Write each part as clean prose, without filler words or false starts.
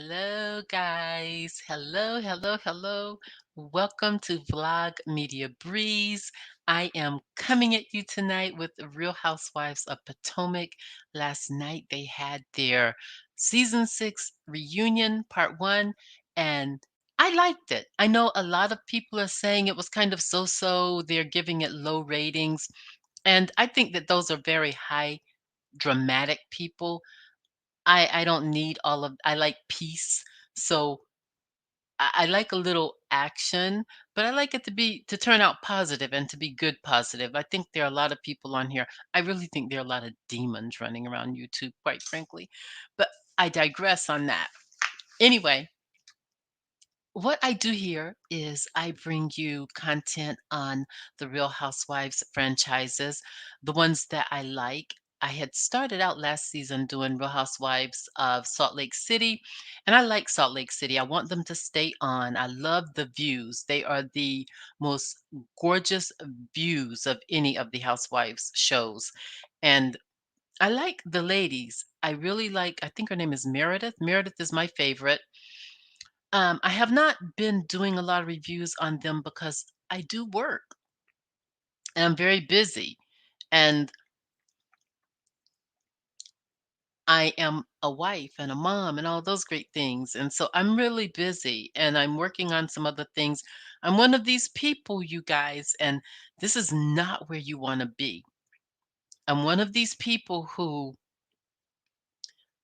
Hello, guys. Hello, hello, hello. Welcome to Vlog Media Breeze. I am coming at you tonight with the Real Housewives of Potomac. Last night they had their season 6 reunion, part 1, and I liked it. I know a lot of people are saying it was kind of so so, they're giving it low ratings, and I think that those are very high dramatic people. I don't need all of I like peace. So I like a little action, but I like it to turn out positive and to be good positive. I think there are a lot of people on here. I really think there are a lot of demons running around YouTube, quite frankly. But I digress on that. Anyway, what I do here is I bring you content on the Real Housewives franchises, the ones that I like. I had started out last season doing Real Housewives of Salt Lake City, and I like Salt Lake City. I want them to stay on. I love the views. They are the most gorgeous views of any of the Housewives shows. And I like the ladies. I really like, I think her name is Meredith. Meredith is my favorite. I have not been doing a lot of reviews on them because I do work and I'm very busy and I am a wife and a mom and all those great things. And so I'm really busy and I'm working on some other things. I'm one of these people, you guys, and this is not where you want to be. I'm one of these people who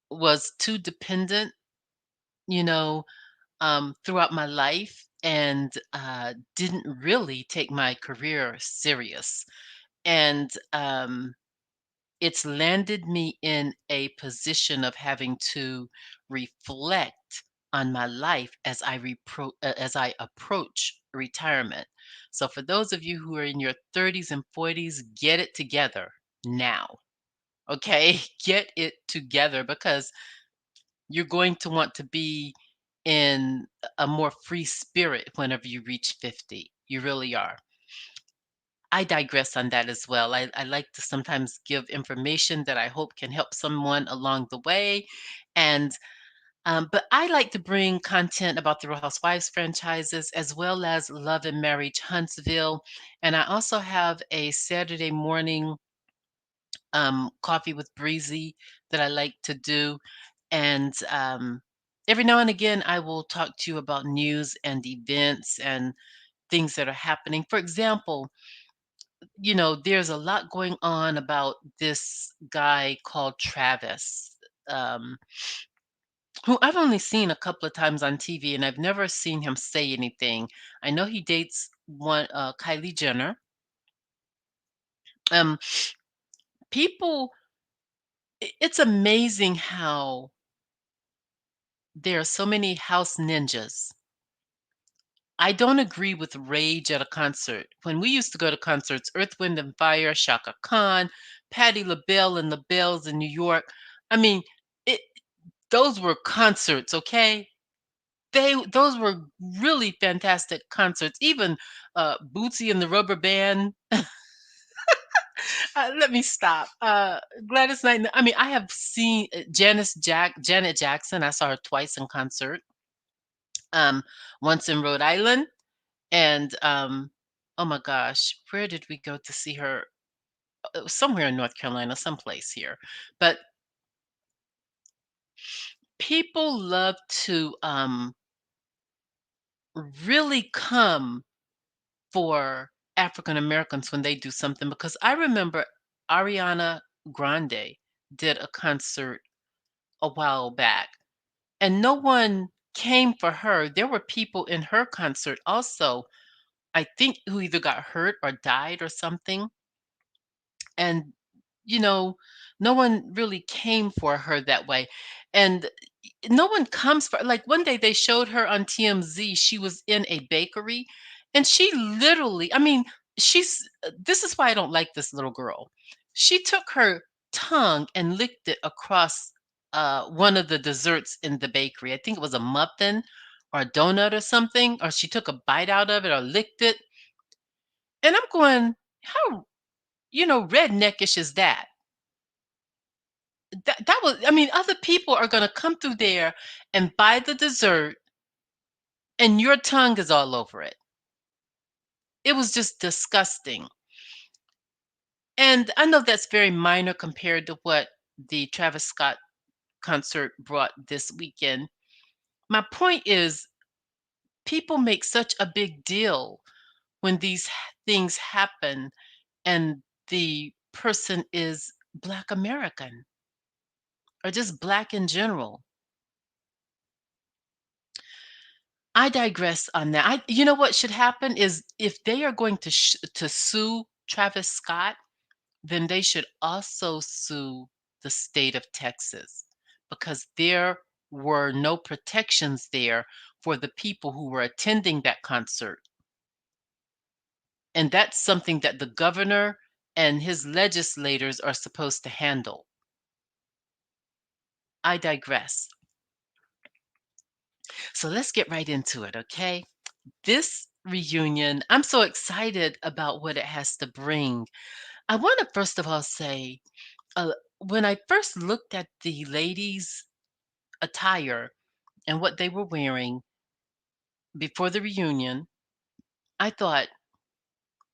was too dependent, you know, throughout my life and didn't really take my career serious. And it's landed me in a position of having to reflect on my life as as I approach retirement. So for those of you who are in your 30s and 40s, get it together now. Okay? Get it together because you're going to want to be in a more free spirit whenever you reach 50. You really are. I digress on that as well. I like to sometimes give information that I hope can help someone along the way. And but I like to bring content about the Real Housewives franchises as well as Love and Marriage Huntsville. And I also have a Saturday morning coffee with Breezy that I like to do. And every now and again, I will talk to you about news and events and things that are happening. For example, there's a lot going on about this guy called Travis, um, who I've only seen a couple of times on TV, and I've never seen him say anything. I know he dates one Kylie Jenner. Um, people, it's amazing how there are so many house ninjas. I don't agree with rage at a concert. When we used to go to concerts, Earth, Wind, and Fire, Shaka Khan, Patti LaBelle and the Bells in New York. I mean, it, those were concerts, okay? Those were really fantastic concerts. Even Bootsy and the Rubber Band. Let me stop. Gladys Knight. I mean, I have seen Janet Jackson. I saw her twice in concert. Um, Once in Rhode Island, and oh my gosh, where did we go to see her? It was somewhere in North Carolina, someplace here. But people love to really come for African Americans when they do something because I remember Ariana Grande did a concert a while back and no one came for her. There were people in her concert also, I think, who either got hurt or died or something. And you know, no one really came for her that way. And no one comes for, like, one day they showed her on TMZ. She was in a bakery and she literally, I mean, this is why I don't like this little girl. She took her tongue and licked it across one of the desserts in the bakery. I think it was a muffin or a donut or something, or she took a bite out of it or licked it. And I'm going, how, redneckish is that? that was, I mean, other people are gonna come through there and buy the dessert, and your tongue is all over it. It was just disgusting. And I know that's very minor compared to what the Travis Scott concert brought this weekend. My point is, people make such a big deal when things happen and the person is Black American or just Black in general. I digress on that. You know what should happen is if they are going to sue Travis Scott, then they should also sue the state of Texas because there were no protections there for the people who were attending that concert. And that's something that the governor and his legislators are supposed to handle. I digress. So let's get right into it, okay? This reunion, I'm so excited about what it has to bring. I want to first of all say, when I first looked at the ladies' attire and what they were wearing before the reunion, I thought,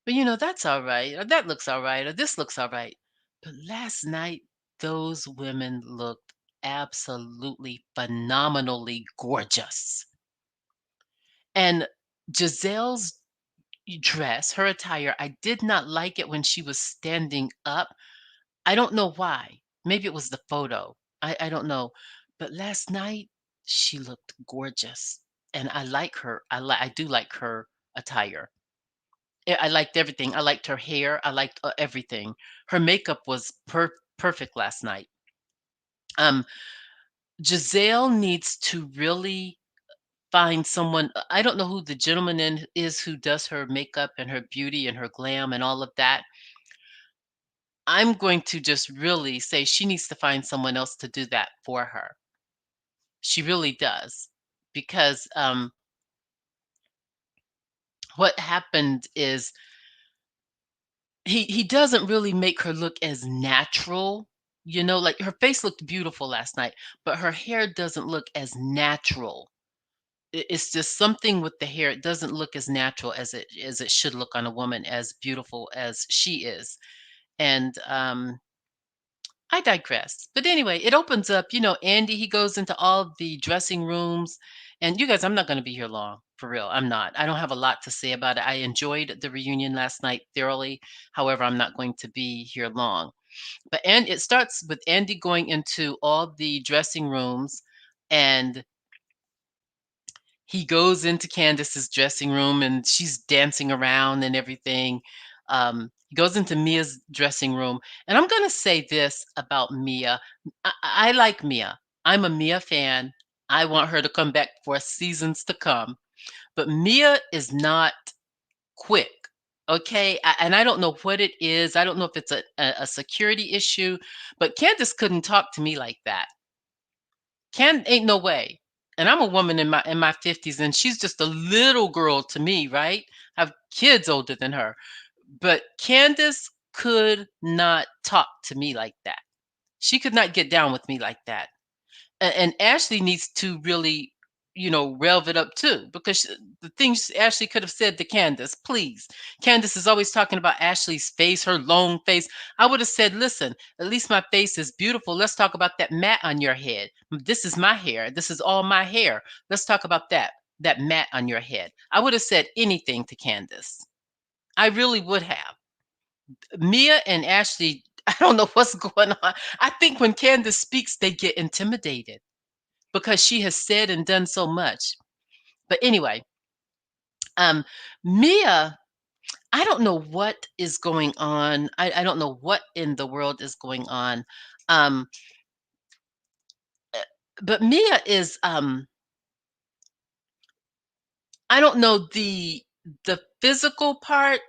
well, that's all right, or that looks all right, or this looks all right. But last night, those women looked absolutely phenomenally gorgeous. And Giselle's dress, her attire, I did not like it when she was standing up. I don't know why. Maybe it was the photo. I don't know. But last night she looked gorgeous. And I like her. I do like her attire. I liked everything. I liked her hair. I liked everything. Her makeup was perfect last night. Um Giselle needs to really find someone. I don't know who the gentleman is who does her makeup and her beauty and her glam and all of that. I'm going to just really say she needs to find someone else to do that for her. She really does. Because what happened is he doesn't really make her look as natural. Like her face looked beautiful last night, but her hair doesn't look as natural. It's just something with the hair. It doesn't look as natural as it should look on a woman as beautiful as she is. And I digress. But anyway, it opens up, Andy, he goes into all the dressing rooms. And you guys, I'm not going to be here long. For real. I'm not. I don't have a lot to say about it. I enjoyed the reunion last night thoroughly. However, I'm not going to be here long. And it starts with Andy going into all the dressing rooms, and he goes into Candace's dressing room and she's dancing around and everything. He goes into Mia's dressing room. And I'm going to say this about Mia. I like Mia. I'm a Mia fan. I want her to come back for seasons to come. But Mia is not quick. Okay. And I don't know what it is. I don't know if it's a security issue, but Candace couldn't talk to me like that. Ain't no way. And I'm a woman in my 50s, and she's just a little girl to me, right? I have kids older than her. But Candace could not talk to me like that. She could not get down with me like that. And Ashley needs to really, rev it up too, because the things Ashley could have said to Candace, please. Candace is always talking about Ashley's face, her long face. I would have said, listen, at least my face is beautiful. Let's talk about that mat on your head. This is my hair. This is all my hair. Let's talk about that mat on your head. I would have said anything to Candace. I really would have. Mia and Ashley, I don't know what's going on. I think when Candace speaks, they get intimidated because she has said and done so much. But anyway, um, Mia, I don't know what is going on. I don't know what in the world is going on. Um, uh, but Mia is, I don't know, the physical part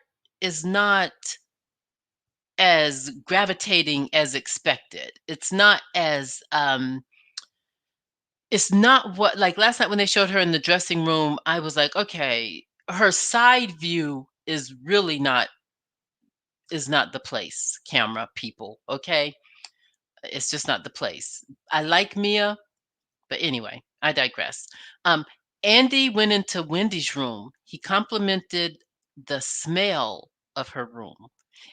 is not as gravitating as expected. It's not what, like last night when they showed her in the dressing room, I was like, okay, her side view is really not is not the place, camera people, okay? It's just not the place. I like Mia, but anyway, I digress. Um, Andy went into Wendy's room. He complimented the smell of her room,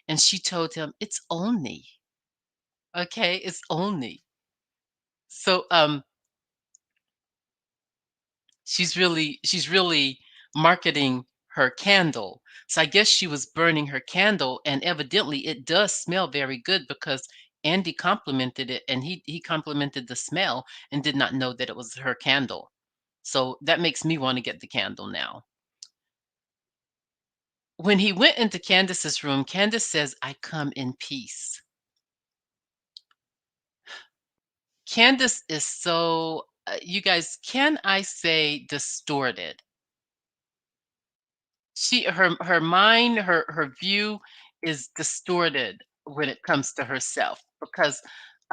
and she told him it's only okay. It's only so. She's really marketing her candle. So I guess she was burning her candle, and evidently it does smell very good because Andy complimented it, and he complimented the smell and did not know that it was her candle. So that makes me want to get the candle now. When he went into Candace's room, Candace says, "I come in peace." Candace is so you guys, can I say distorted? Her mind, her view is distorted when it comes to herself because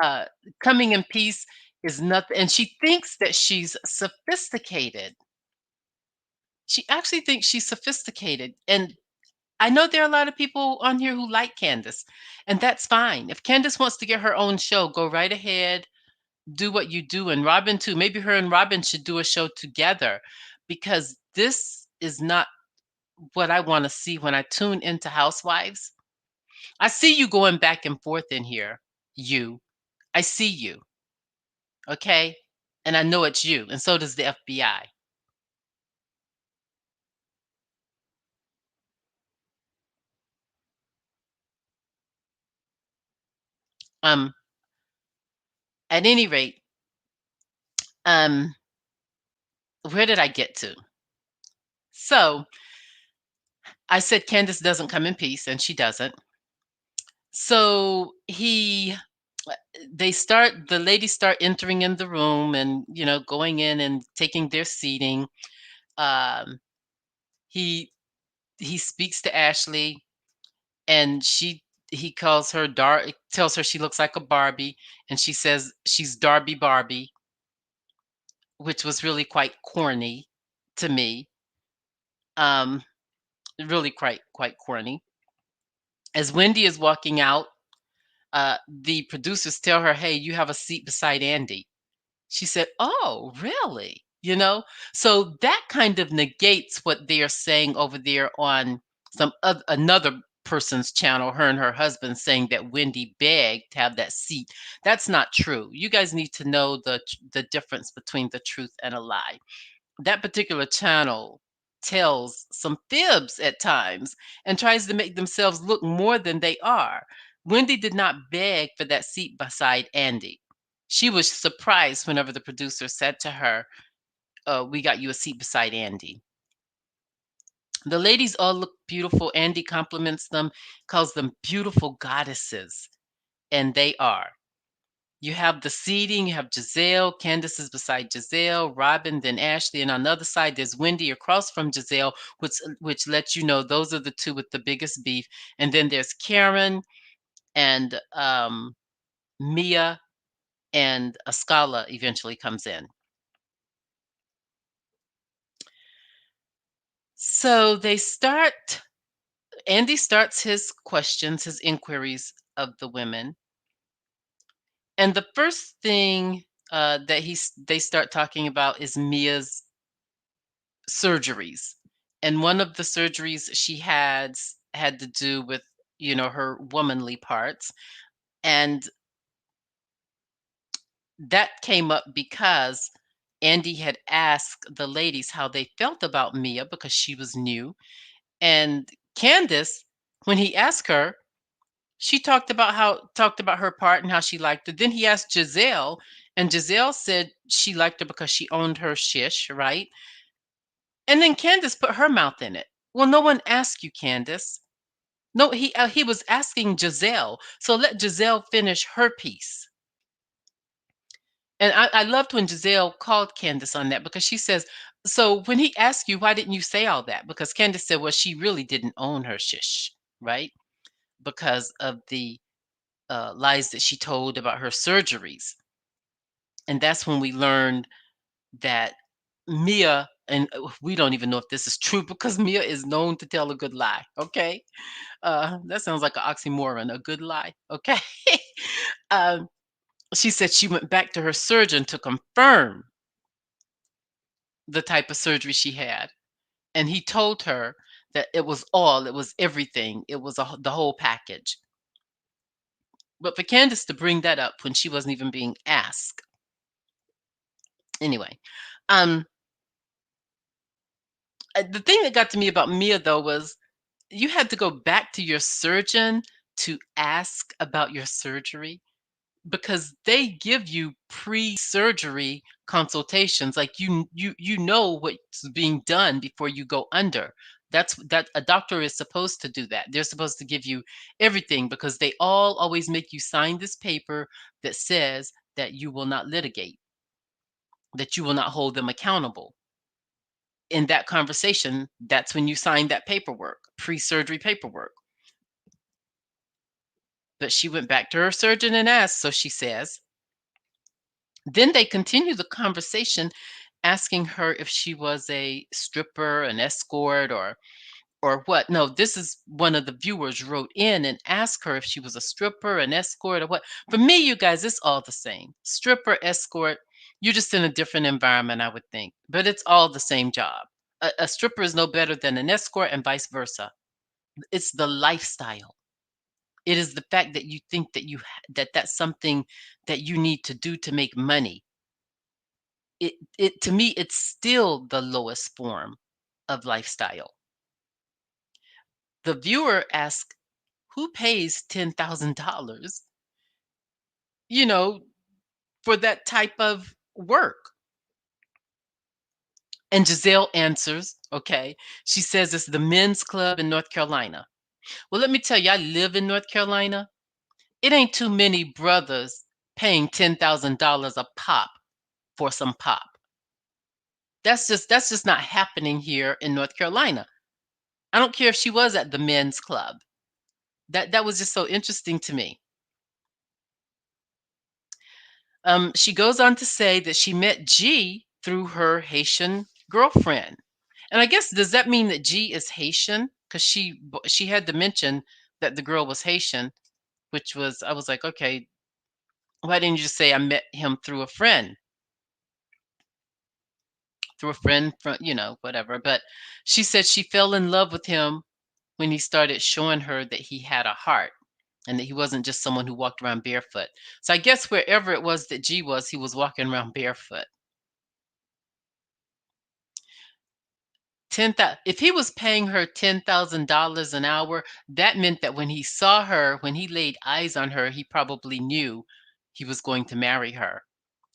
uh coming in peace is nothing, and she thinks that she's sophisticated. She actually thinks she's sophisticated, and I know there are a lot of people on here who like Candace, and that's fine. If Candace wants to get her own show, go right ahead, do what you do, and Robin too. Maybe her and Robin should do a show together, because this is not what I want to see when I tune into Housewives. I see you going back and forth in here. You. I see you. Okay? And I know it's you. And so does the FBI. Um, at any rate, um, where did I get to? So I said Candace doesn't come in peace, and she doesn't. So the ladies start entering in the room and, going in and taking their seating. Um, he he speaks to Ashley, and he calls her tells her she looks like a Barbie, and she says she's Darby Barbie, which was really quite corny to me. Um, really quite corny. As Wendy is walking out, the producers tell her, "Hey, you have a seat beside Andy." She said, "Oh, really?" So that kind of negates what they are saying over there on another person's channel, her and her husband, saying that Wendy begged to have that seat. That's not true. You guys need to know the difference between the truth and a lie. That particular channel tells some fibs at times and tries to make themselves look more than they are. Wendy did not beg for that seat beside Andy. She was surprised whenever the producer said to her, "We got you a seat beside Andy." The ladies all look beautiful. Andy compliments them, calls them beautiful goddesses, and they are. You have the seating, you have Giselle, Candace is beside Giselle, Robin, then Ashley, and on the other side there's Wendy across from Giselle, which lets you know those are the two with the biggest beef. And then there's Karen and Mia, and Ascala eventually comes in. So Andy starts his questions, his inquiries of the women. And the first thing that they start talking about is Mia's surgeries. And one of the surgeries she had to do with, her womanly parts. And that came up because Andy had asked the ladies how they felt about Mia because she was new. And Candace, when he asked her, she talked about her part and how she liked it. Then he asked Giselle, and Giselle said she liked her because she owned her shish, right? And then Candace put her mouth in it. Well, no one asked you, Candace. No, he was asking Giselle. So let Giselle finish her piece. And I loved when Giselle called Candace on that, because she says, "So when he asked you, why didn't you say all that?" Because Candace said, "Well, she really didn't own her shish, right? Because of the lies that she told about her surgeries." And that's when we learned that Mia, and we don't even know if this is true because Mia is known to tell a good lie. Okay. That sounds like an oxymoron, a good lie. Okay. um, She said she went back to her surgeon to confirm the type of surgery she had. And he told her that it was everything. It was the whole package. But for Candace to bring that up when she wasn't even being asked. Anyway, um, the thing that got to me about Mia though was you had to go back to your surgeon to ask about your surgery because they give you pre-surgery consultations, like you know what's being done before you go under. That a doctor is supposed to do that. They're supposed to give you everything because they all always make you sign this paper that says that you will not litigate, that you will not hold them accountable. In that conversation, that's when you sign that paperwork, pre-surgery paperwork. But she went back to her surgeon and asked, so she says. Then they continue the conversation asking her if she was a stripper, an escort, or what. No, this is one of the viewers wrote in and asked her if she was a stripper, an escort, or what. For me, you guys, it's all the same. Stripper, escort, you're just in a different environment, I would think. But it's all the same job. A stripper is no better than an escort and vice versa. It's the lifestyle. It is the fact that you think that that's something that you need to do to make money. It to me, it's still the lowest form of lifestyle. The viewer asks, who pays $10,000, you know, for that type of work? And Giselle answers, okay. She says it's the men's club in North Carolina. Well, let me tell you, I live in North Carolina. It ain't too many brothers paying $10,000 a pop for some pop. That's just not happening here in North Carolina. I don't care if she was at the men's club. That was just so interesting to me. She goes on to say that she met G through her Haitian girlfriend. And I guess, does that mean that G is Haitian? Because she had to mention that the girl was Haitian, which was, I was like, okay, why didn't you just say I met him through a friend from, whatever. But she said she fell in love with him when he started showing her that he had a heart and that he wasn't just someone who walked around barefoot. So I guess wherever it was that G was, he was walking around barefoot. If he was paying her $10,000 an hour, that meant that when he saw her, when he laid eyes on her, he probably knew he was going to marry her.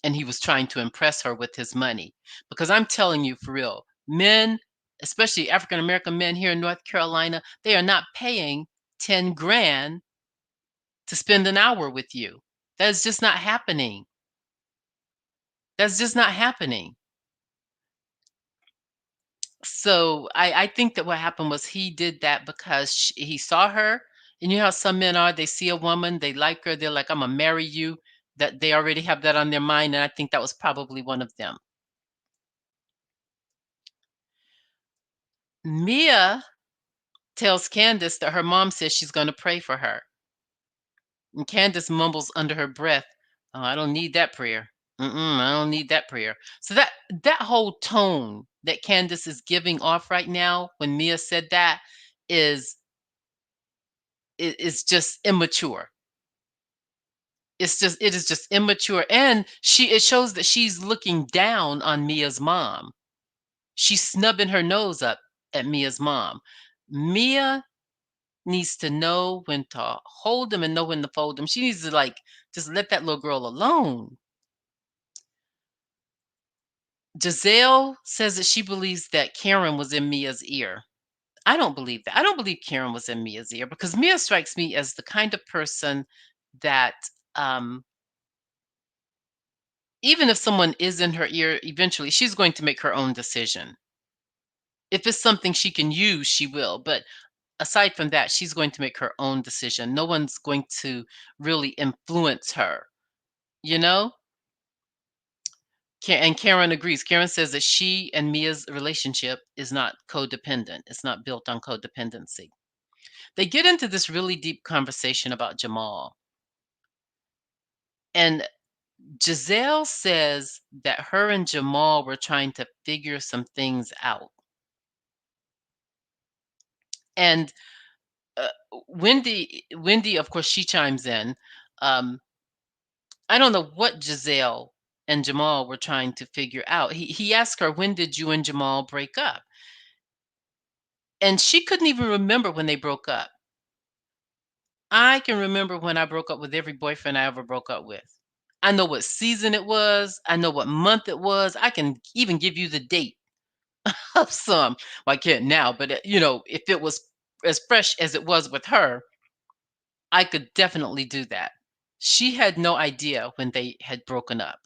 And he was trying to impress her with his money. Because I'm telling you for real, men, especially African American men here in North Carolina, they are not paying 10 grand to spend an hour with you. That's just not happening. That's just not happening. So I think that what happened was he did that because he saw her. And you know how some men are, they see a woman, they like her, they're like, I'm going to marry you. That they already have that on their mind. And I think that was probably one of them. Mia tells Candace that her mom says she's going to pray for her. And Candace mumbles under her breath, "Oh, I don't need that prayer. I don't need that prayer." So that whole tone that Candace is giving off right now when Mia said that is is just immature. It is just immature, and it shows that she's looking down on Mia's mom. She's snubbing her nose up at Mia's mom. Mia needs to know when to hold them and know when to fold them. She needs to like just let that little girl alone. Giselle says that she believes that Karen was in Mia's ear. I don't believe that. I don't believe Karen was in Mia's ear because Mia strikes me as the kind of person that um, even if someone is in her ear, eventually she's going to make her own decision. If it's something she can use, she will. But aside from that, she's going to make her own decision. No one's going to really influence her, you know? And Karen agrees. Karen says that she and Mia's relationship is not codependent. It's not built on codependency. They get into this really deep conversation about Jamal. And Giselle says that her and Jamal were trying to figure some things out. And uh, Wendy, of course, she chimes in. Um, I don't know what Giselle and Jamal were trying to figure out. He asked her, "When did you and Jamal break up?" And she couldn't even remember when they broke up. I can remember when I broke up with every boyfriend I ever broke up with. I know what season it was. I know what month it was. I can even give you the date of some. Well, I can't now, but if it was as fresh as it was with her, I could definitely do that. She had no idea when they had broken up.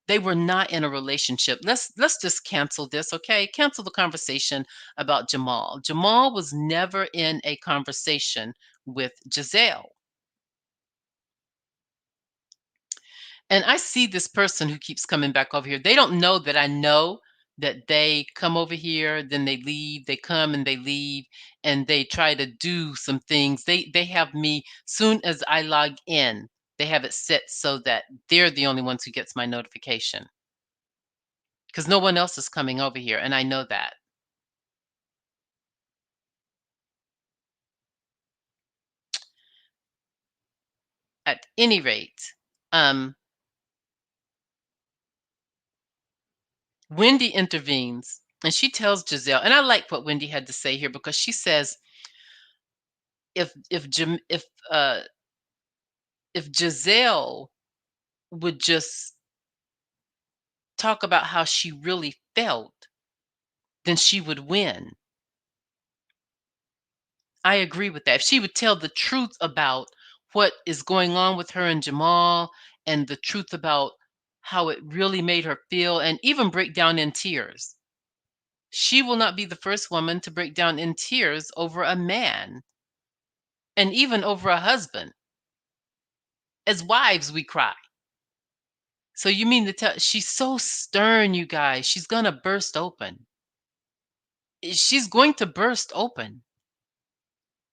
They were not in a relationship. Let's just cancel this, okay? Cancel the conversation about Jamal. Jamal was never in a conversation with Giselle. And I see this person who keeps coming back over here. They don't know that I know that they come over here, then they leave, they come and they leave, and they try to do some things. They have me soon as I log in, they have it set so that they're the only ones who gets my notification because no one else is coming over here, and I know that. At any rate, um, Wendy intervenes and she tells Giselle, and I like what Wendy had to say here because she says if if Giselle would just talk about how she really felt, then she would win. I agree with that. If she would tell the truth about what is going on with her and Jamal and the truth about how it really made her feel and even break down in tears. She will not be the first woman to break down in tears over a man and even over a husband. As wives, we cry. So you mean to tell she's so stern, you guys. She's gonna burst open. She's going to burst open.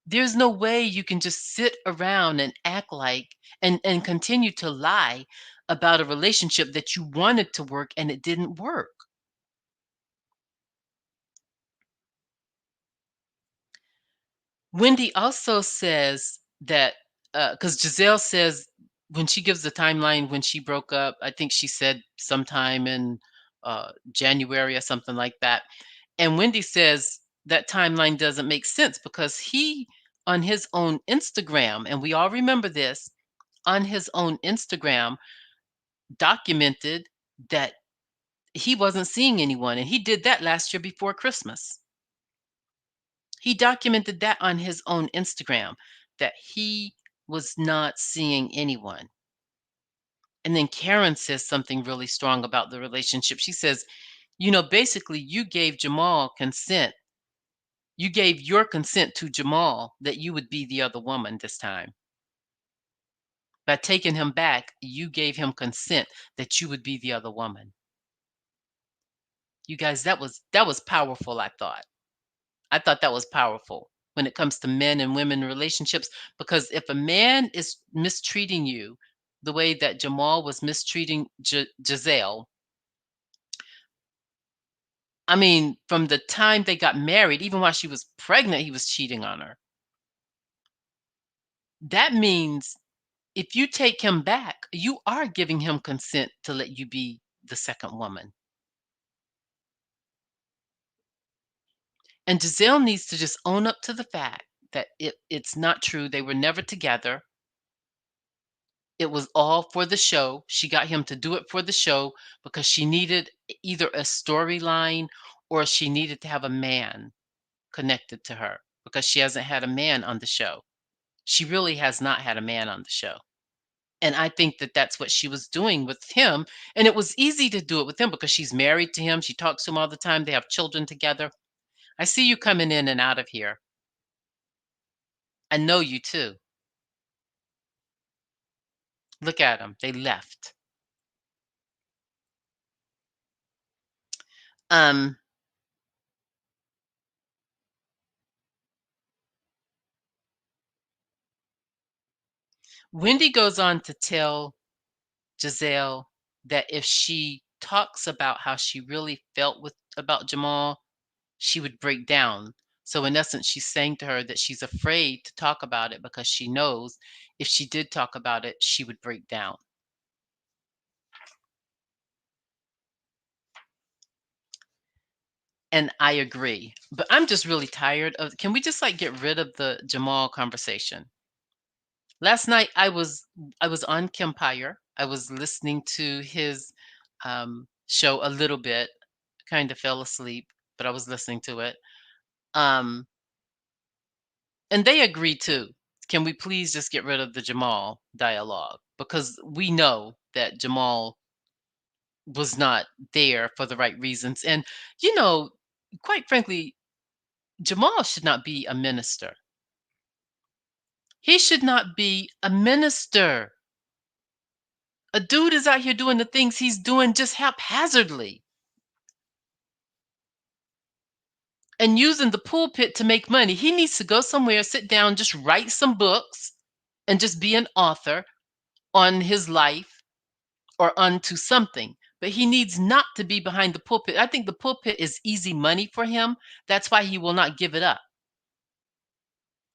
There's no way you can just sit around and act like and continue to lie about a relationship that you wanted to work and it didn't work. Wendy also says that because Giselle says when she gives the timeline when she broke up, I think she said sometime in January or something like that. And Wendy says that timeline doesn't make sense because he, on his own Instagram, and we all remember this, on his own Instagram, documented that he wasn't seeing anyone. And he did that last year before Christmas. He documented that on his own Instagram that he was not seeing anyone. And then Karen says something really strong about the relationship. She says, basically, you gave Jamal consent. You gave your consent to Jamal that you would be the other woman this time. By taking him back, you gave him consent that you would be the other woman. You guys, that was powerful, I thought. I thought that was powerful when it comes to men and women relationships because if a man is mistreating you the way that Jamal was mistreating Giselle, I mean, from the time they got married, even while she was pregnant, he was cheating on her. That means if you take him back, you are giving him consent to let you be the second woman. And Giselle needs to just own up to the fact that it's not true. They were never together. It was all for the show. She got him to do it for the show because she needed either a storyline or she needed to have a man connected to her because she hasn't had a man on the show. She really has not had a man on the show. And I think that that's what she was doing with him. And it was easy to do it with him because she's married to him. She talks to him all the time. They have children together. I see you coming in and out of here. I know you too. Look at them. They left. Um, Wendy goes on to tell Giselle that if she talks about how she really felt with about Jamal, she would break down. So in essence, she's saying to her that she's afraid to talk about it because she knows if she did talk about it, she would break down. And I agree. But I'm just really tired of, can we just like get rid of the Jamal conversation? Last night I was on Kempire. I was listening to his show a little bit, kind of fell asleep, but I was listening to it. Um and they agreed too. Can we please just get rid of the Jamal dialogue? Because we know that Jamal was not there for the right reasons. And, you know, quite frankly, Jamal should not be a minister. He should not be a minister. A dude is out here doing the things he's doing just haphazardly and using the pulpit to make money. He needs to go somewhere, sit down, just write some books and just be an author on his life or onto something. But he needs not to be behind the pulpit. I think the pulpit is easy money for him. That's why he will not give it up.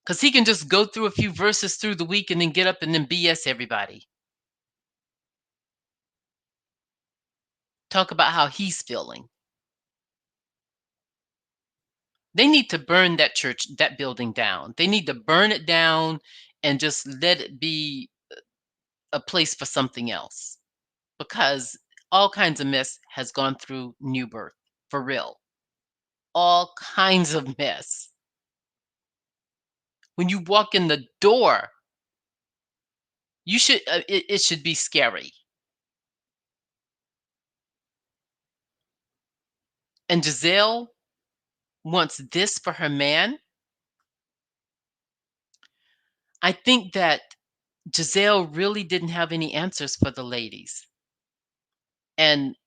Because he can just go through a few verses through the week and then get up and then BS everybody. Talk about how he's feeling. They need to burn that church, that building down. They need to burn it down and just let it be a place for something else because all kinds of mess has gone through New Birth for real. All kinds of mess. When you walk in the door, you should it should be scary. And Giselle wants this for her man. I think that Giselle really didn't have any answers for the ladies. And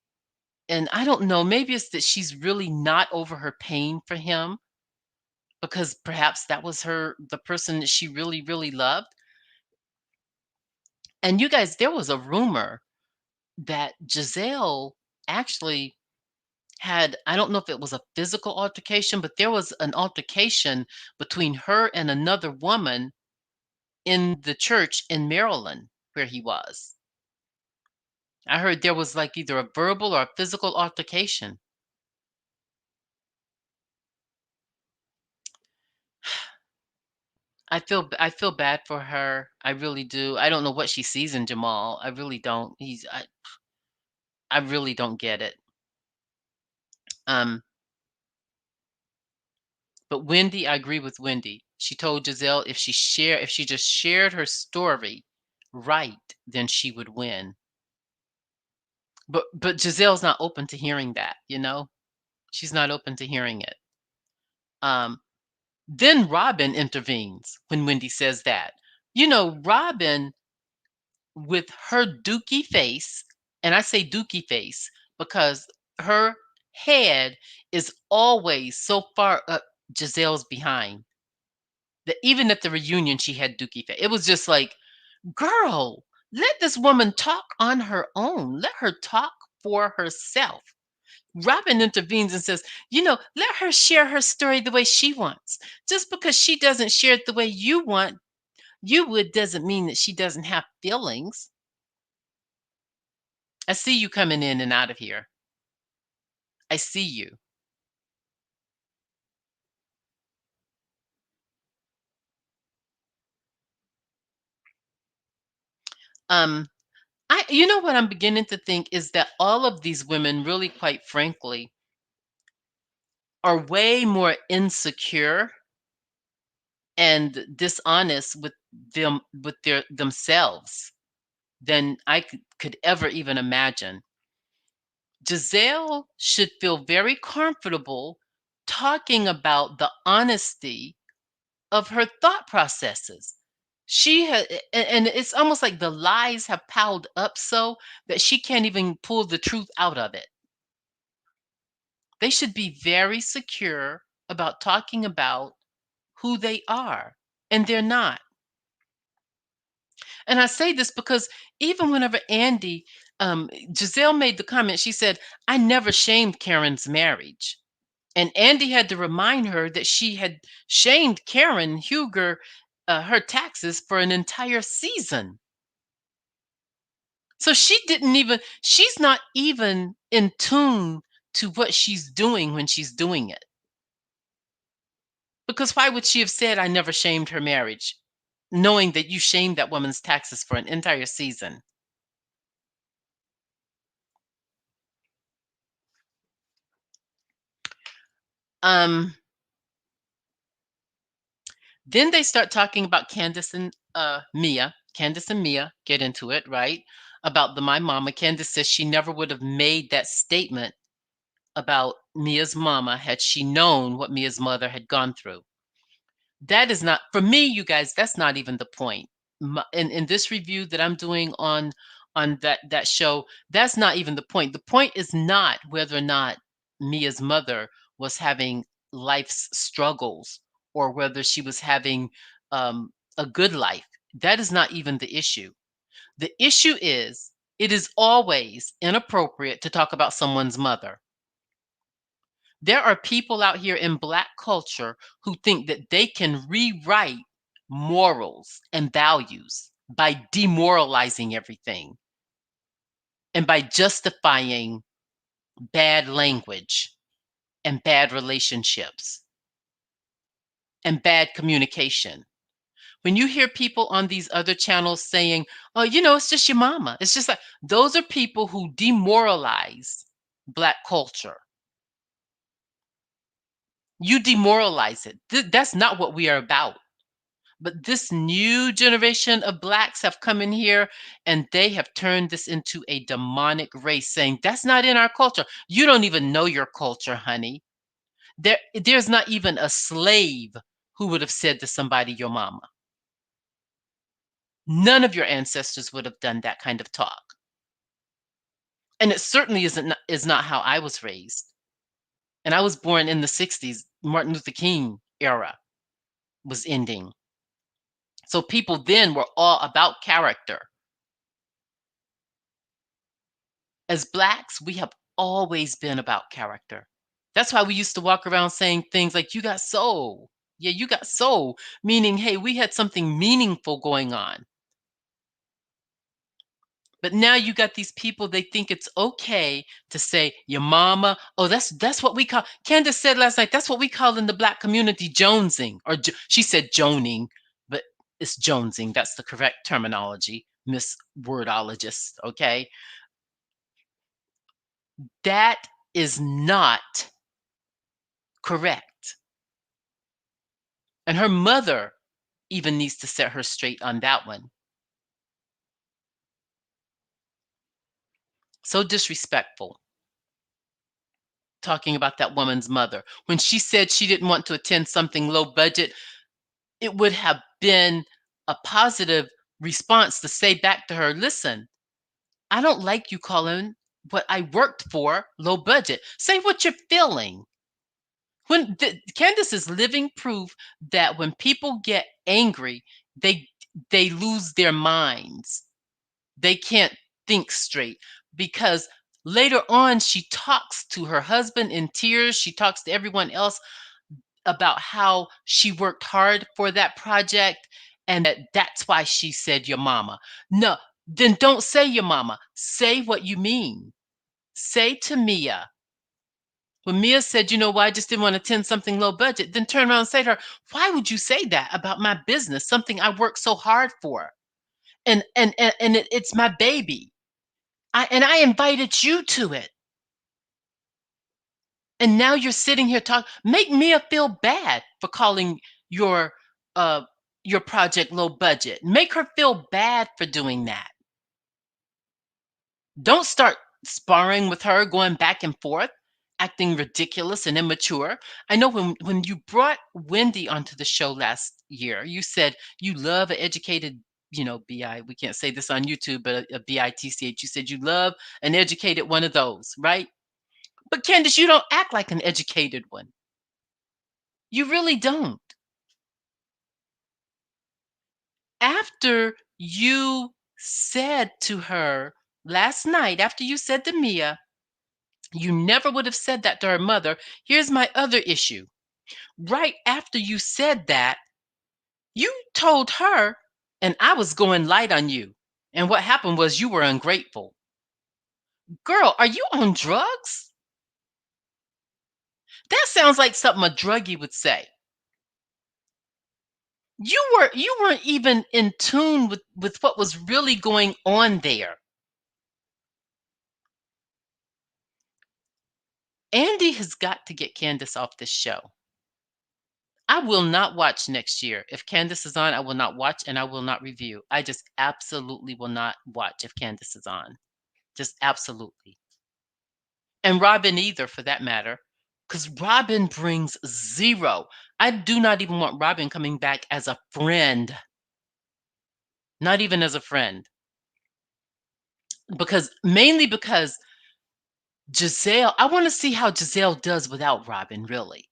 and I don't know, maybe it's that she's really not over her pain for him because perhaps that was the person that she really, really loved. And you guys, there was a rumor that Giselle actually had, I don't know if it was a physical altercation, but there was an altercation between her and another woman in the church in Maryland where he was. I heard there was like either a verbal or a physical altercation. I feel bad for her. I really do. I don't know what she sees in Jamal. I really don't. I really don't get it. Um, but Wendy, I agree with Wendy. She told Giselle if she just shared her story right, then she would win. But Giselle's not open to hearing that, you know? She's not open to hearing it. Um, then Robin intervenes when Wendy says that. You know, Robin with her dookie face, and I say dookie face because her head is always so far up Giselle's behind that even at the reunion she had dookie face. It was just like, girl, let this woman talk on her own. Let her talk for herself. Robin intervenes and says, let her share her story the way she wants. Just because she doesn't share it the way you would doesn't mean that she doesn't have feelings. I see you coming in and out of here. I see you. Um, you know what I'm beginning to think is that all of these women, really, quite frankly, are way more insecure and dishonest with their themselves than I could ever even imagine. Giselle should feel very comfortable talking about the honesty of her thought processes. She had, and it's almost like the lies have piled up so that she can't even pull the truth out of it. They should be very secure about talking about who they are, and they're not. And I say this because even whenever Giselle made the comment, she said, I never shamed Karen's marriage. And Andy had to remind her that she had shamed Karen Huger, her taxes for an entire season. So she's not even in tune to what she's doing when she's doing it. Because why would she have said, I never shamed her marriage, knowing that you shamed that woman's taxes for an entire season? Um, then they start talking about Candace and Mia. Candace and Mia get into it, right? About the my mama. Candace says she never would have made that statement about Mia's mama had she known what Mia's mother had gone through. That is not for me, you guys. That's not even the point. In this review that I'm doing on that show, that's not even the point. The point is not whether or not Mia's mother was having life's struggles or whether she was having a good life. That is not even the issue. The issue is it is always inappropriate to talk about someone's mother. There are people out here in Black culture who think that they can rewrite morals and values by demoralizing everything and by justifying bad language and bad relationships and bad communication. When you hear people on these other channels saying, oh, it's just your mama, it's just like those are people who demoralize Black culture. You demoralize it. That's not what we are about. But this new generation of Blacks have come in here and they have turned this into a demonic race, saying that's not in our culture. You don't even know your culture, honey. There's not even a slave who would have said to somebody, your mama. None of your ancestors would have done that kind of talk. And it certainly is not how I was raised. And I was born in the 60s. Martin Luther King era was ending. So people then were all about character. As Blacks, we have always been about character. That's why we used to walk around saying things like, you got soul. Yeah, you got soul, meaning, hey, we had something meaningful going on. But now you got these people, they think it's okay to say your mama. Oh, that's what we call. Candace said last night, that's what we call in the Black community jonesing. Or she said joning, but it's jonesing. That's the correct terminology, Miss Wordologist. Okay. That is not correct. And her mother even needs to set her straight on that one. So disrespectful. Talking about that woman's mother. When she said she didn't want to attend something low budget, it would have been a positive response to say back to her, listen, I don't like you calling what I worked for low budget. Say what you're feeling. Candace is living proof that when people get angry, they they lose their minds. They can't think straight because later on she talks to her husband in tears. She talks to everyone else about how she worked hard for that project and that's why she said your mama. No, then don't say your mama. Say what you mean. Say to Mia, when Mia said, why I just didn't want to attend something low budget, then turn around and say to her, why would you say that about my business, something I worked so hard for? And it's my baby. I invited you to it. And now you're sitting here talking, make Mia feel bad for calling your uh your project low budget. Make her feel bad for doing that. Don't start sparring with her, going back and forth, acting ridiculous and immature. I know when you brought Wendy onto the show last year, you said you love an educated, BI. We can't say this on YouTube, but a BITCH. You said you love an educated one of those, right? But Candace, you don't act like an educated one. You really don't. After You said to her last night, after you said to Mia, you never would have said that to her mother. Here's my other issue. Right after you said that, you told her, and I was going light on you. And what happened was you were ungrateful. Girl, are you on drugs? That sounds like something a druggie would say. You weren't even in tune with what was really going on there. Andy has got to get Candace off this show. I will not watch next year. If Candace is on, I will not watch and I will not review. I just absolutely will not watch if Candace is on. Just absolutely. And Robin either, for that matter, because Robin brings zero. I do not even want Robin coming back as a friend, not even as a friend, because mainly because Giselle, I want to see how Giselle does without Robin, really.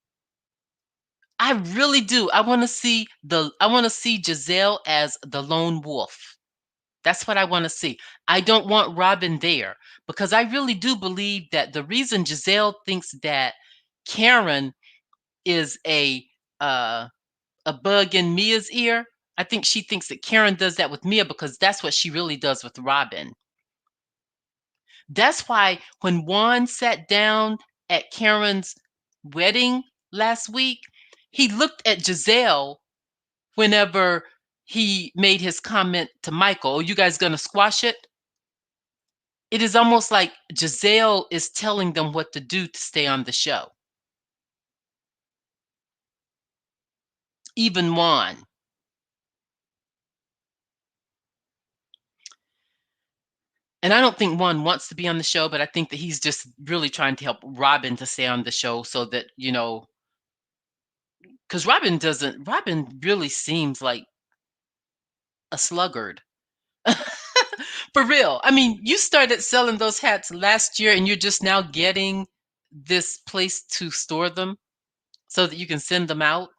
I really do. I want to see Giselle as the lone wolf. That's what I want to see. I don't want Robin there because I really do believe that the reason Giselle thinks that Karen is uh, a bug in Mia's ear, I think she thinks that Karen does that with Mia because that's what she really does with Robin. That's why when Juan sat down at Karen's wedding last week, he looked at Giselle whenever he made his comment to Michael, "Oh, you guys gonna squash it?" It is almost like Giselle is telling them what to do to stay on the show. Even Juan. And I don't think Juan wants to be on the show, but I think that he's just really trying to help Robin to stay on the show so that, because Robin really seems like a sluggard. For real. I mean, you started selling those hats last year and you're just now getting this place to store them so that you can send them out.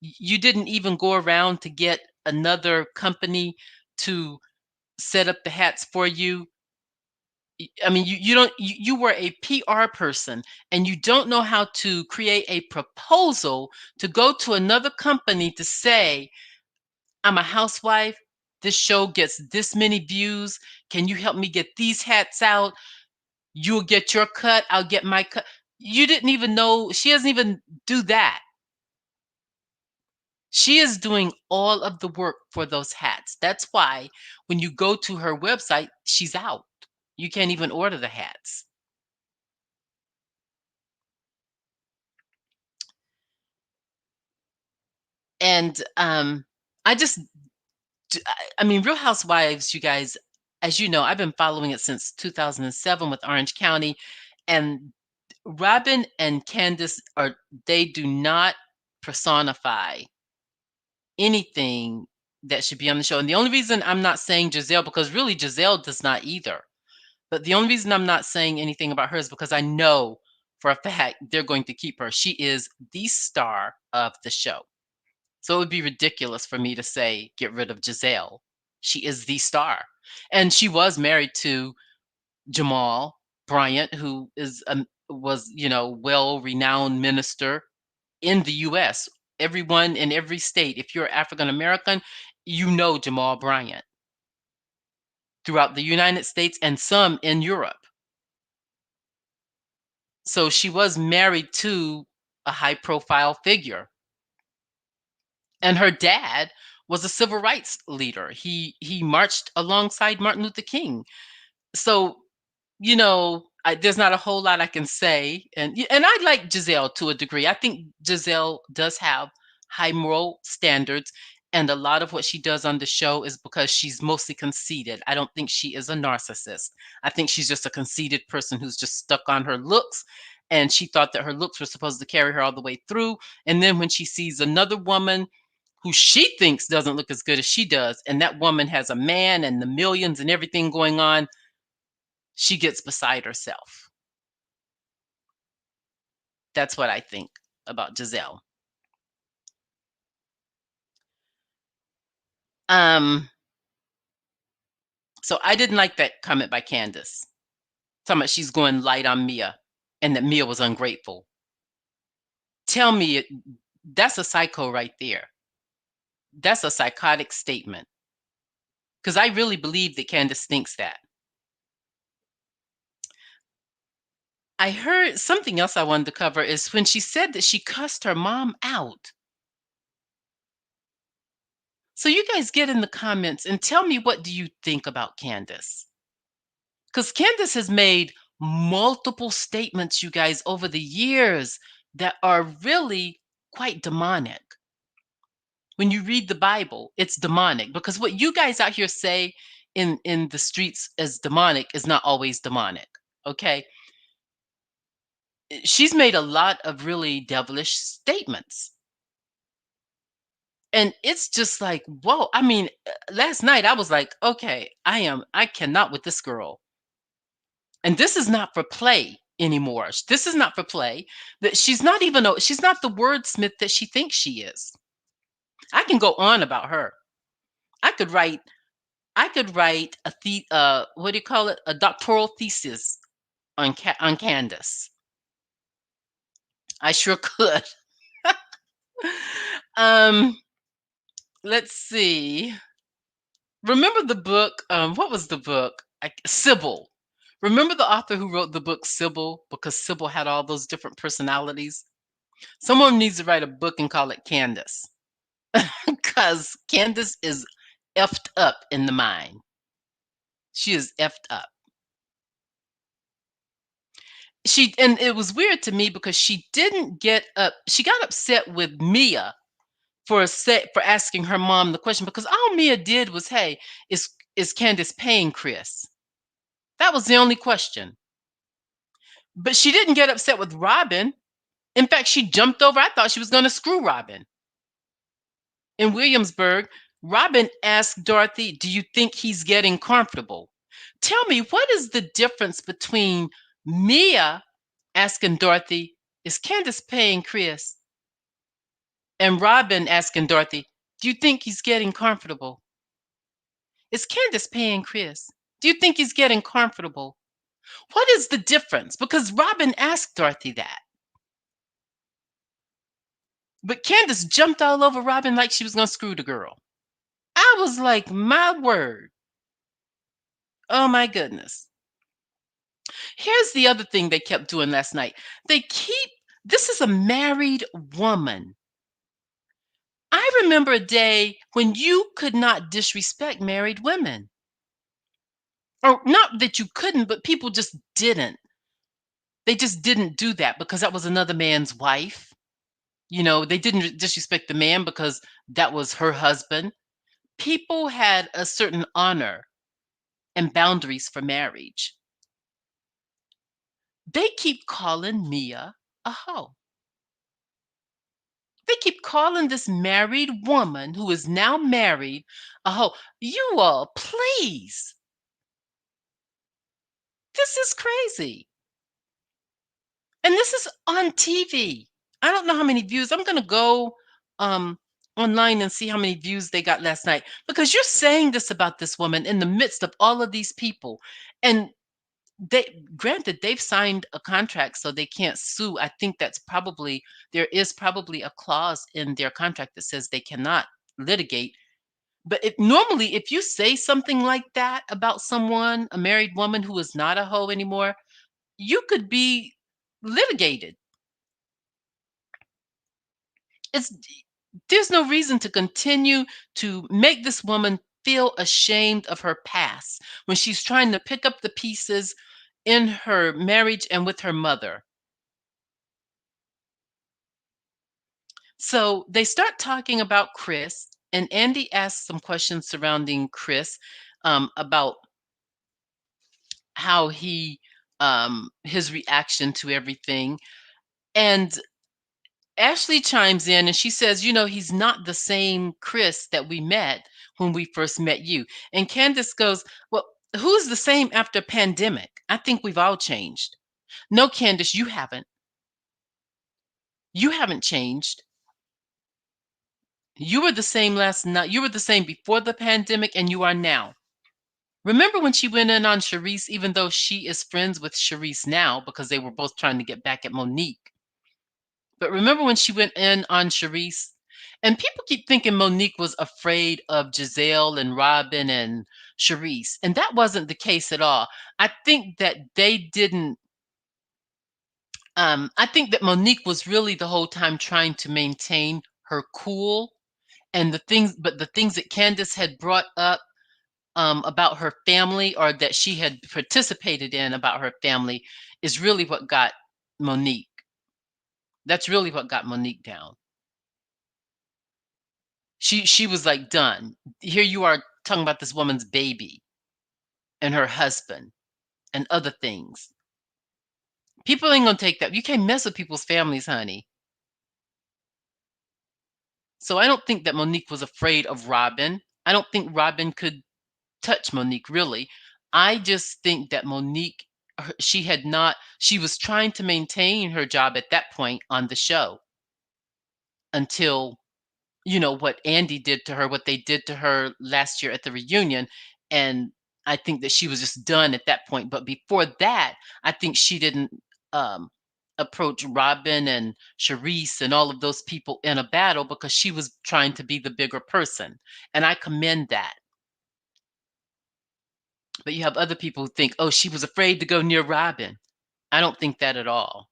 You didn't even go around to get another company to set up the hats for you. I mean, you don't you were a PR person and you don't know how to create a proposal to go to another company to say, I'm a housewife. This show gets this many views. Can you help me get these hats out? You'll get your cut. I'll get my cut. You didn't even know. She doesn't even do that. She is doing all of the work for those hats. That's why when you go to her website, she's out. You can't even order the hats. And I just, I mean, Real Housewives, you guys, as you know, I've been following it since 2007 with Orange County. And Robin and Candice they do not personify anything that should be on the show. And the only reason I'm not saying Giselle, because really Giselle does not either. But the only reason I'm not saying anything about her is because I know for a fact they're going to keep her. She is the star of the show. So it would be ridiculous for me to say get rid of Giselle. She is the star. And she was married to Jamal Bryant, who was, well renowned minister in the US. Everyone in every state, if you're African American, you know Jamal Bryant throughout the United States and some in Europe. So she was married to a high profile figure. And her dad was a civil rights leader. He marched alongside Martin Luther King. So, there's not a whole lot I can say. And I like Giselle to a degree. I think Giselle does have high moral standards. And a lot of what she does on the show is because she's mostly conceited. I don't think she is a narcissist. I think she's just a conceited person who's just stuck on her looks. And she thought that her looks were supposed to carry her all the way through. And then when she sees another woman who she thinks doesn't look as good as she does, and that woman has a man and the millions and everything going on, she gets beside herself. That's what I think about Giselle. Um, So I didn't like that comment by Candace. Talking about she's going light on Mia and that Mia was ungrateful. Tell me that's a psycho right there. That's a psychotic statement. Because I really believe that Candace thinks that. I heard something else I wanted to cover is when she said that she cussed her mom out. So you guys get in the comments and tell me, what do you think about Candace? Because Candace has made multiple statements, you guys, over the years that are really quite demonic. When you read the Bible, it's demonic because what you guys out here say in the streets as demonic is not always demonic. Okay, she's made a lot of really devilish statements. And it's just like, whoa. I mean, last night I was like, okay, I cannot with this girl. And this is not for play anymore. This is not for play. That she's not the wordsmith that she thinks she is. I can go on about her. I could write I could write what do you call it? A doctoral thesis on Candace. I sure could. um, let's see. Remember the book? What was the book? Sybil. Remember the author who wrote the book Sybil because Sybil had all those different personalities? Someone needs to write a book and call it Candace because Candace is effed up in the mind. She is effed up. And it was weird to me because she didn't get up. She got upset with Mia for asking her mom the question because all Mia did was, "Hey, is Candace paying Chris?" That was the only question. But she didn't get upset with Robin. In fact, she jumped over. I thought she was going to screw Robin. In Williamsburg, Robin asked Dorothy, "Do you think he's getting comfortable?" Tell me, what is the difference between Mia asking Dorothy, "Is Candace paying Chris?" and Robin asking Dorothy, "Do you think he's getting comfortable?" Is Candace paying Chris? Do you think he's getting comfortable? What is the difference? Because Robin asked Dorothy that. But Candace jumped all over Robin like she was going to screw the girl. I was like, my word. Oh my goodness. Here's the other thing they kept doing last night. This is a married woman. I remember a day when you could not disrespect married women. Or not that you couldn't, but people just didn't. They just didn't do that because that was another man's wife. They didn't disrespect the man because that was her husband. People had a certain honor and boundaries for marriage. They keep calling Mia a hoe. They keep calling this married woman who is now married a hoe. You all, please. This is crazy. And this is on TV. I don't know how many views. I'm going to go um, online and see how many views they got last night because you're saying this about this woman in the midst of all of these people. And granted, they've signed a contract so they can't sue. I think there is probably a clause in their contract that says they cannot litigate. But normally, if you say something like that about someone, a married woman who is not a hoe anymore, you could be litigated. It's There's no reason to continue to make this woman feel ashamed of her past when she's trying to pick up the pieces in her marriage and with her mother. So they start talking about Chris, and Andy asks some questions surrounding Chris, about how his reaction to everything. And Ashley chimes in and she says, he's not the same Chris that we met when we first met you. And Candace goes, "Well, who's the same after pandemic? I think we've all changed." No, Candace, you haven't. You haven't changed. You were the same last night. You were the same before the pandemic and you are now. Remember when she went in on Charisse, even though she is friends with Charisse now because they were both trying to get back at Monique. But remember when she went in on Charisse? And people keep thinking Monique was afraid of Giselle and Robin and Charisse. And that wasn't the case at all. I think that they didn't I think that Monique was really the whole time trying to maintain her cool and the things that Candace had brought up about her family or that she had participated in about her family is really what got Monique. That's really what got Monique down. She was like done. Here you are talking about this woman's baby and her husband and other things. People ain't gonna take that. You can't mess with people's families, honey. So I don't think that Monique was afraid of Robin. I don't think Robin could touch Monique really. I just think that Monique she was trying to maintain her job at that point on the show until what Andy did to her, what they did to her last year at the reunion, and I think that she was just done at that point. But before that, I think she didn't um approach Robin and Charisse and all of those people in a battle because she was trying to be the bigger person. And I commend that. But you have other people who think, oh, she was afraid to go near Robin. I don't think that at all.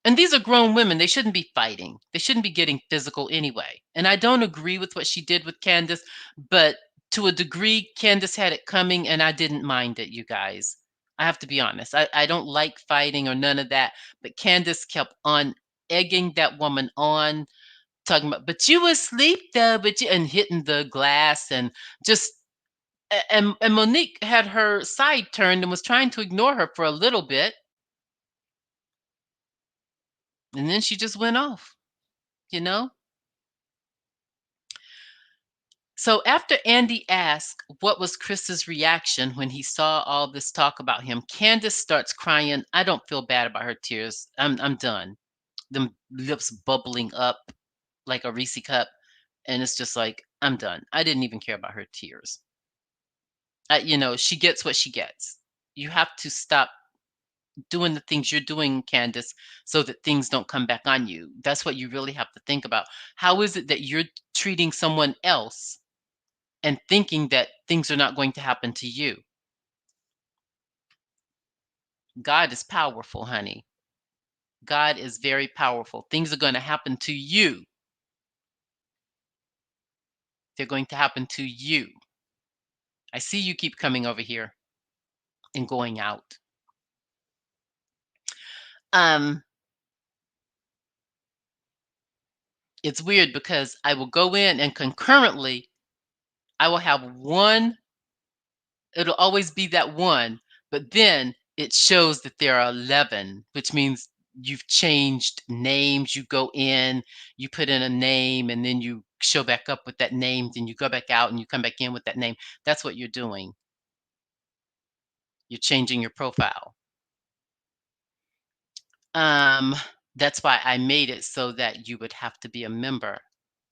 And these are grown women. They shouldn't be fighting. They shouldn't be getting physical anyway. And I don't agree with what she did with Candace, but to a degree, Candace had it coming and I didn't mind it, you guys. I have to be honest. I don't like fighting or none of that. But Candace kept on egging that woman on, talking about, but you asleep though, and hitting the glass and just and Monique had her side turned and was trying to ignore her for a little bit, and then she just went off, you know? So after Andy asked what was Chris's reaction when he saw all this talk about him, Candace starts crying. I don't feel bad about her tears. I'm done. Them lips bubbling up like a Reese cup, and it's just like I'm done. I didn't even care about her tears. She gets what she gets. You have to stop doing the things you're doing, Candace, so that things don't come back on you. That's what you really have to think about. How is it that you're treating someone else and thinking that things are not going to happen to you? God is powerful, honey. God is very powerful. Things are going to happen to you. They're going to happen to you. I see you keep coming over here and going out. Um, it's weird because I will go in and concurrently I will have one. It'll always be that one, but then it shows that there are 11, which means you've changed names. You go in, you put in a name, and then you show back up with that name. Then you go back out and you come back in with that name. That's what you're doing. You're changing your profile. Um, that's why I made it so that you would have to be a member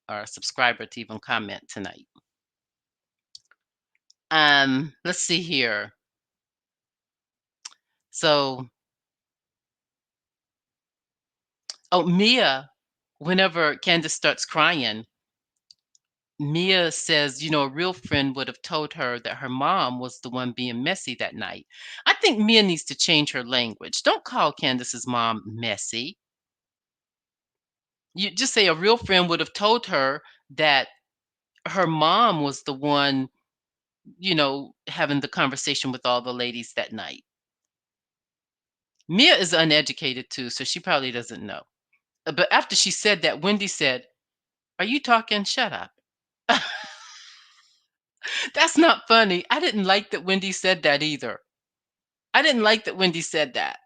or a subscriber to even comment tonight. Let's see here. So, oh, Mia, whenever Candace starts crying, Mia says, a real friend would have told her that her mom was the one being messy that night. I think Mia needs to change her language. Don't call Candace's mom messy. You just say a real friend would have told her that her mom was the one, having the conversation with all the ladies that night. Mia is uneducated too, so she probably doesn't know. But after she said that, Wendy said, are you talking? Shut up. That's not funny. I didn't like that Wendy said that either. I didn't like that Wendy said that.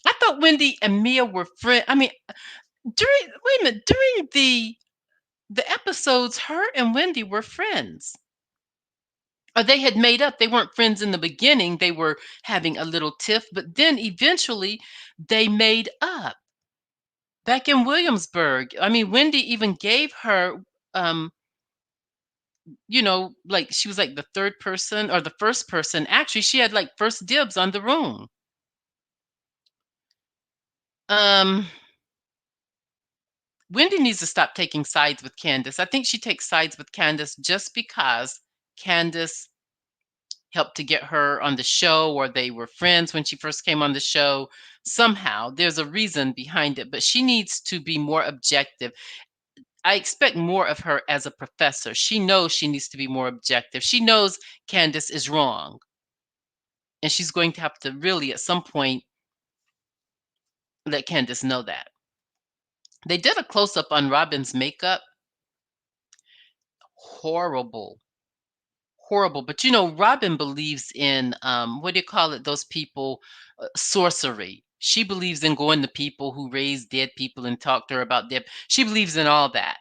I thought Wendy and Mia were friends. I mean, wait a minute, during the episodes, her and Wendy were friends. Or they had made up. They weren't friends in the beginning. They were having a little tiff, but then eventually they made up back in Williamsburg. I mean, Wendy even gave her um like she was like the third person or the first person. Actually, she had like first dibs on the room. Um, Wendy needs to stop taking sides with Candace. I think she takes sides with Candace just because Candace helped to get her on the show, or they were friends when she first came on the show. Somehow there's a reason behind it, but she needs to be more objective. I expect more of her as a professor. She knows she needs to be more objective. She knows Candace is wrong, and she's going to have to really, at some point, let Candace know that. They did a close up on Robin's makeup. Horrible, horrible. But Robin believes in what do you call it? Those people, sorcery. She believes in going to people who raise dead people and talk to her about dead. She believes in all that,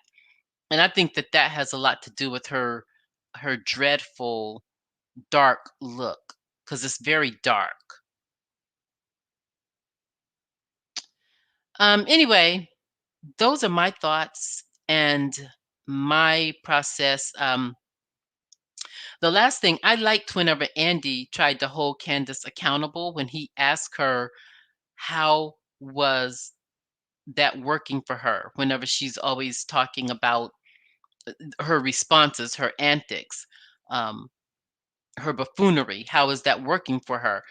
and I think that that has a lot to do with her dreadful dark look, because it's very dark. Anyway, those are my thoughts and my process. The last thing I liked, whenever Andy tried to hold Candace accountable, when he asked her how was that working for her, whenever she's always talking about her responses, her antics, um, her buffoonery, how is that working for her?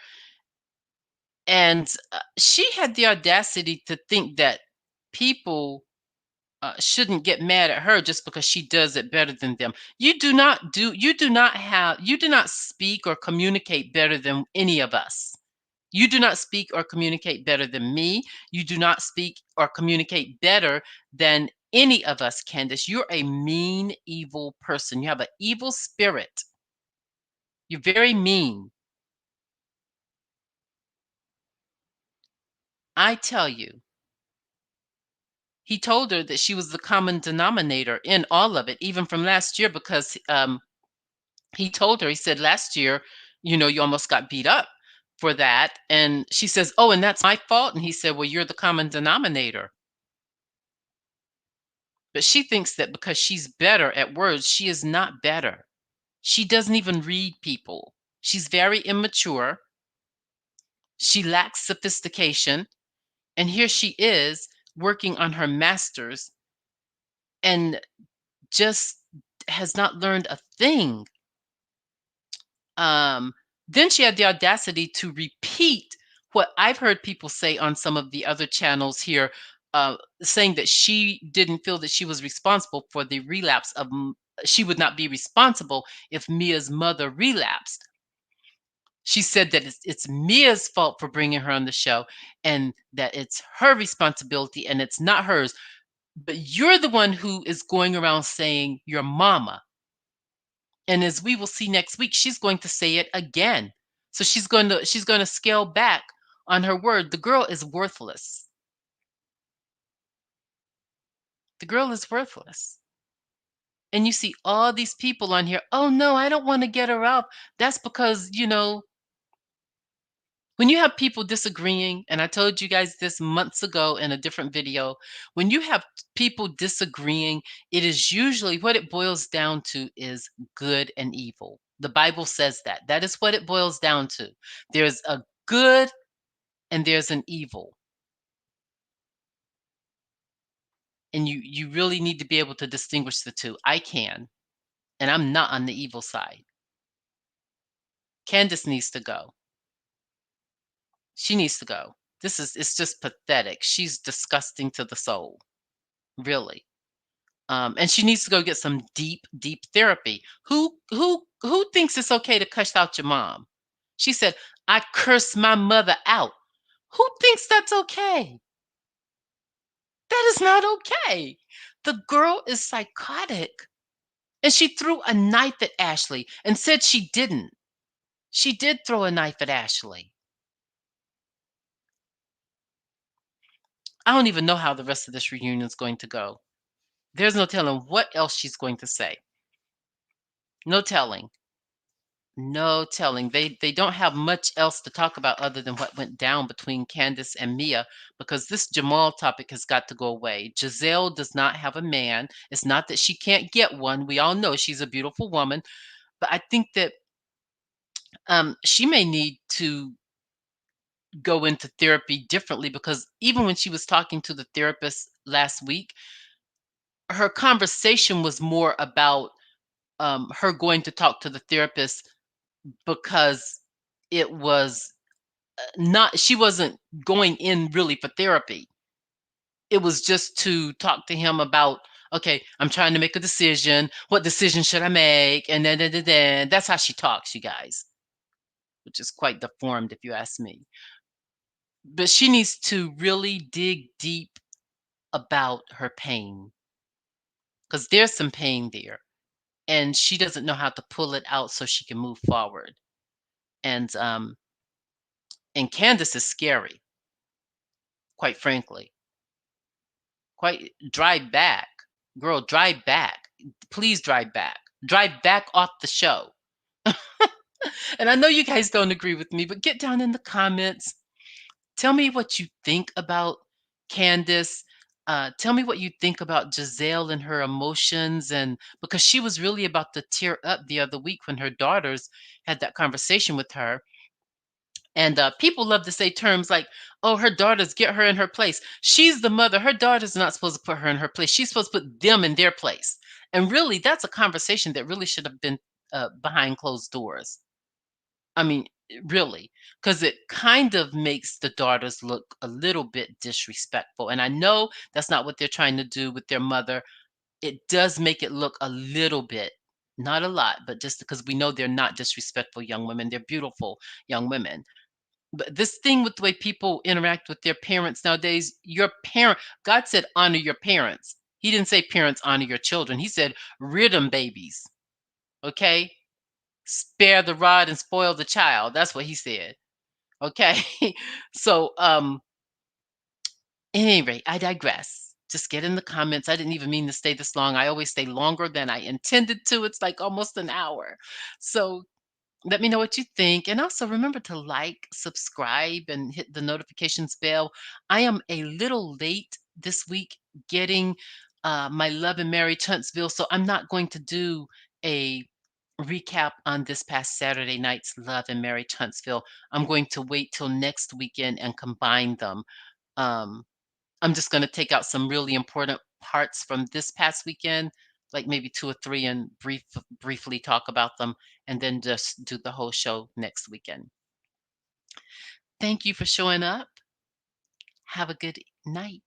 And she had the audacity to think that people shouldn't get mad at her just because she does it better than them. You do not speak or communicate better than any of us. You do not speak or communicate better than me. You do not speak or communicate better than any of us, Candace. You're a mean, evil person. You have an evil spirit. You're very mean. I tell you, he told her that she was the common denominator in all of it, even from last year, because he told her, he said, last year, you almost got beat up for that. And she says, oh, and that's my fault. And he said, well, you're the common denominator. But she thinks that because she's better at words, she is not better. She doesn't even read people. She's very immature. She lacks sophistication. And here she is working on her master's and just has not learned a thing. Um, then she had the audacity to repeat what I've heard people say on some of the other channels here, saying that she didn't feel that she was responsible for the relapse of, she would not be responsible if Mia's mother relapsed. She said that it's Mia's fault for bringing her on the show, and that it's her responsibility and it's not hers. But you're the one who is going around saying your mama. And as we will see next week, she's going to say it again. So she's going to scale back on her word. The girl is worthless. The girl is worthless. And you see all these people on here, oh no, I don't want to get her out. That's because, when you have people disagreeing, and I told you guys this months ago in a different video, when you have people disagreeing, it is usually, what it boils down to is good and evil. The Bible says that. That is what it boils down to. There's a good and there's an evil. And you really need to be able to distinguish the two. I can, and I'm not on the evil side. Candace needs to go. She needs to go. It's just pathetic. She's disgusting to the soul. Really. And she needs to go get some deep, deep therapy. Who thinks it's okay to cuss out your mom? She said, I cursed my mother out. Who thinks that's okay? That is not okay. The girl is psychotic. And she threw a knife at Ashley and said she didn't. She did throw a knife at Ashley. I don't even know how the rest of this reunion is going to go. There's no telling what else she's going to say. No telling. No telling. They don't have much else to talk about other than what went down between Candace and Mia because this Jamal topic has got to go away. Giselle does not have a man. It's not that she can't get one. We all know she's a beautiful woman, but I think that she may need to go into therapy differently because even when she was talking to the therapist last week, her conversation was more about her going to talk to the therapist because it was not she wasn't going in really for therapy. It was just to talk to him about, okay, I'm trying to make a decision. What decision should I make? And then that's how she talks, you guys, which is quite deformed if you ask me. But she needs to really dig deep about her pain because there's some pain there, and she doesn't know how to pull it out so she can move forward. And Candace is scary, quite frankly. Quite drive back. Girl, drive back. Please drive back. Drive back off the show. And I know you guys don't agree with me, but get down in the comments. Tell me what you think about Candace. Tell me what you think about Giselle and her emotions, and because she was really about to tear up the other week when her daughters had that conversation with her. And people love to say terms like, oh, her daughters, get her in her place. She's the mother. Her daughter's not supposed to put her in her place. She's supposed to put them in their place. And really, that's a conversation that really should have been behind closed doors. I mean, really, because it kind of makes the daughters look a little bit disrespectful. And I know that's not what they're trying to do with their mother. It does make it look a little bit, not a lot, but just because we know they're not disrespectful young women. They're beautiful young women. But this thing with the way people interact with their parents nowadays, your parent, God said, honor your parents. He didn't say parents honor your children. He said, rid them babies. Okay. Spare the rod and spoil the child. That's what he said. Okay. So, at any rate, I digress. Just get in the comments. I didn't even mean to stay this long. I always stay longer than I intended to. It's like almost an hour. So let me know what you think. And also remember to like, subscribe, and hit the notifications bell. I am a little late this week getting my Love and Marriage Huntsville. So I'm not going to do a recap on this past Saturday night's Love and Marriage Huntsville. I'm going to wait till next weekend and combine them. Um, I'm just going to take out some really important parts from this past weekend, like maybe two or three, and briefly talk about them, and then just do the whole show next weekend. Thank you for showing up. Have a good night.